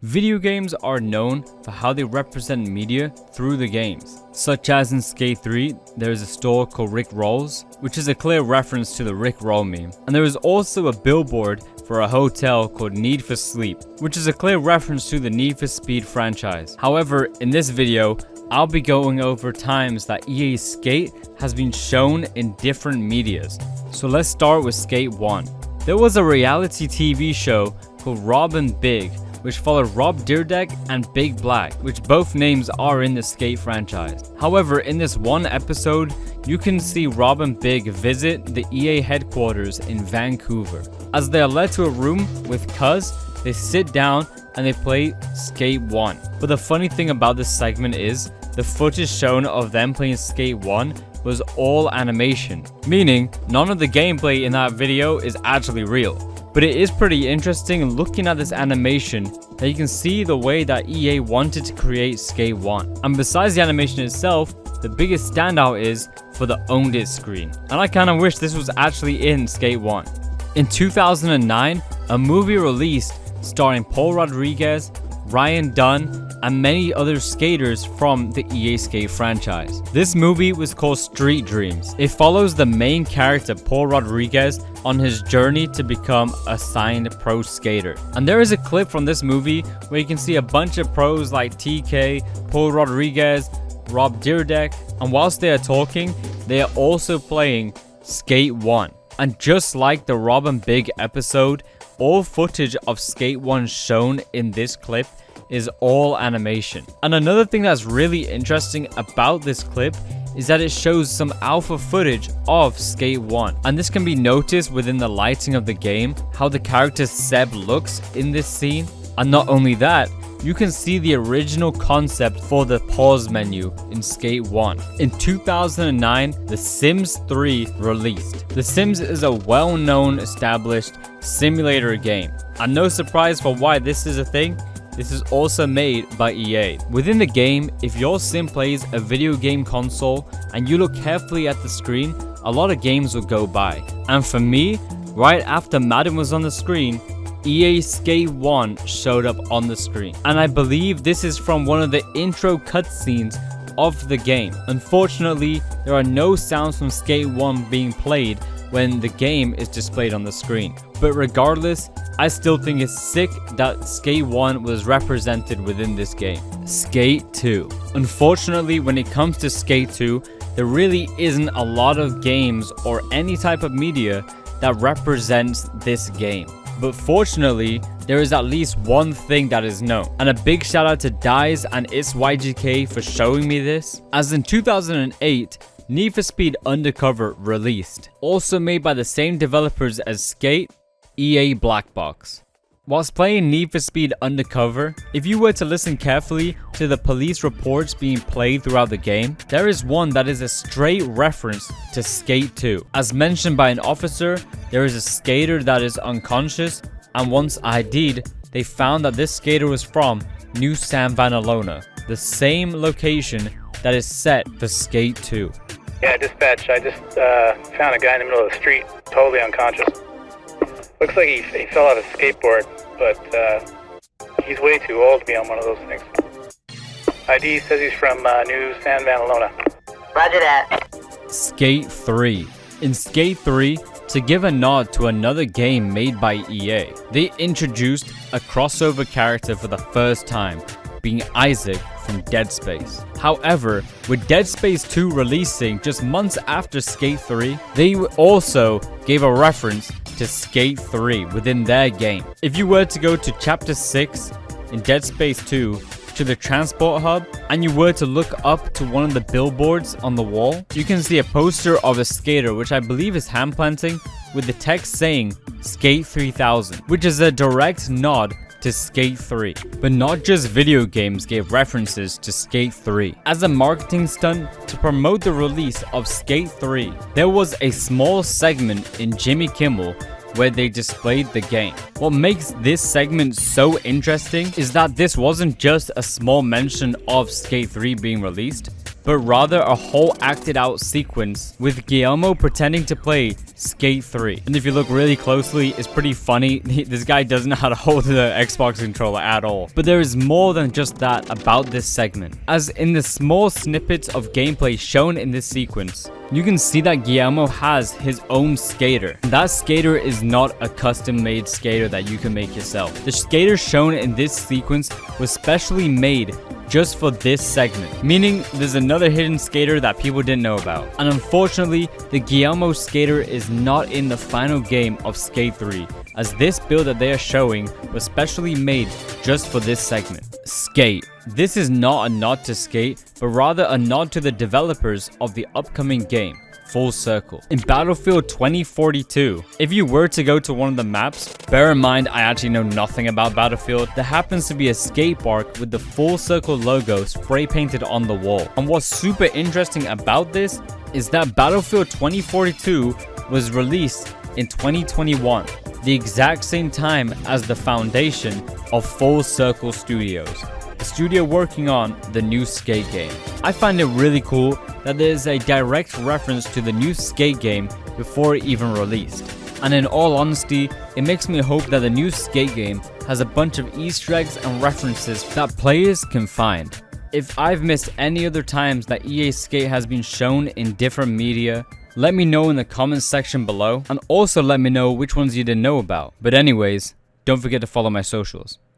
Video games are known for how they represent media through the games. Such as in Skate 3, there is a store called Rick Rolls, which is a clear reference to the Rick Roll meme. And there is also a billboard for a hotel called Need for Sleep, which is a clear reference to the Need for Speed franchise. However, in this video, I'll be going over times that EA Skate has been shown in different medias. So let's start with Skate 1. There was a reality TV show called Rob and Big, which followed Rob Dyrdek and Big Black, which both names are in the Skate franchise. However, in this one episode, you can see Rob and Big visit the EA headquarters in Vancouver. As they are led to a room with Cuz, they sit down and they play Skate 1. But the funny thing about this segment is, the footage shown of them playing Skate 1 was all animation, meaning none of the gameplay in that video is actually real. But it is pretty interesting looking at this animation that you can see the way that EA wanted to create Skate 1. And besides the animation itself, the biggest standout is for the Owned It screen. And I kinda wish this was actually in Skate 1. In 2009, a movie released starring Paul Rodriguez, Ryan Dunn, and many other skaters from the EA Skate franchise. This movie was called Street Dreams. It follows the main character, Paul Rodriguez, on his journey to become a signed pro skater. And there is a clip from this movie where you can see a bunch of pros like TK, Paul Rodriguez, Rob Dyrdek, and whilst they are talking, they are also playing Skate 1. And just like the Rob and Big episode, all footage of Skate 1 shown in this clip is all animation. And another thing that's really interesting about this clip is that it shows some alpha footage of Skate 1. And this can be noticed within the lighting of the game, how the character Seb looks in this scene. And not only that, you can see the original concept for the pause menu in Skate 1. In 2009, The Sims 3 released. The Sims is a well-known established simulator game. And no surprise for why this is a thing, this is also made by EA. Within the game, if your sim plays a video game console and you look carefully at the screen, a lot of games will go by. And for me, right after Madden was on the screen, EA Skate 1 showed up on the screen. And I believe this is from one of the intro cutscenes of the game. Unfortunately, there are no sounds from Skate 1 being played when the game is displayed on the screen. But regardless, I still think it's sick that Skate 1 was represented within this game. Skate 2. Unfortunately, when it comes to Skate 2, there really isn't a lot of games or any type of media that represents this game. But fortunately, there is at least one thing that is known. And a big shout out to Dies and It's YGK for showing me this. As in 2008, Need for Speed Undercover released. Also made by the same developers as Skate, EA Black Box. Whilst playing Need for Speed Undercover, if you were to listen carefully to the police reports being played throughout the game, there is one that is a straight reference to Skate 2. As mentioned by an officer, there is a skater that is unconscious, and once ID'd, they found that this skater was from New San Vanalona, the same location that is set for Skate 2. Yeah, dispatch, I just found a guy in the middle of the street, totally unconscious. Looks like he fell off his skateboard, but he's way too old to be on one of those things. ID says he's from New San Vanalona. Roger that. Skate 3. In Skate 3, to give a nod to another game made by EA, they introduced a crossover character for the first time, being Isaac from Dead Space. However, with Dead Space 2 releasing just months after Skate 3, they also gave a reference to Skate 3 within their game. If you were to go to Chapter 6 in Dead Space 2, to the transport hub, and you were to look up to one of the billboards on the wall, you can see a poster of a skater, which I believe is hand planting, with the text saying Skate 3000, which is a direct nod to Skate 3. But not just video games gave references to Skate 3. As a marketing stunt to promote the release of Skate 3, there was a small segment in Jimmy Kimmel where they displayed the game. What makes this segment so interesting is that this wasn't just a small mention of Skate 3 being released, but rather a whole acted out sequence with Guillermo pretending to play Skate 3. And if you look really closely, it's pretty funny. This guy doesn't know how to hold the Xbox controller at all. But there is more than just that about this segment, as in the small snippets of gameplay shown in this sequence, you can see that Guillermo has his own skater. That skater is not a custom-made skater that you can make yourself. The skater shown in this sequence was specially made just for this segment, meaning there's another hidden skater that people didn't know about. And unfortunately, the Guillermo skater is not in the final game of Skate 3, as this build that they are showing was specially made just for this segment. Skate. This is not a nod to Skate, but rather a nod to the developers of the upcoming game, Full Circle. In Battlefield 2042, if you were to go to one of the maps, bear in mind I actually know nothing about Battlefield, there happens to be a skate park with the Full Circle logo spray painted on the wall. And what's super interesting about this is that Battlefield 2042 was released in 2021, the exact same time as the foundation of Full Circle Studios, the studio working on the new Skate game. I find it really cool that there is a direct reference to the new Skate game before it even released. And in all honesty, it makes me hope that the new Skate game has a bunch of Easter eggs and references that players can find. If I've missed any other times that EA Skate has been shown in different media, let me know in the comments section below, and also let me know which ones you didn't know about. But anyways, don't forget to follow my socials.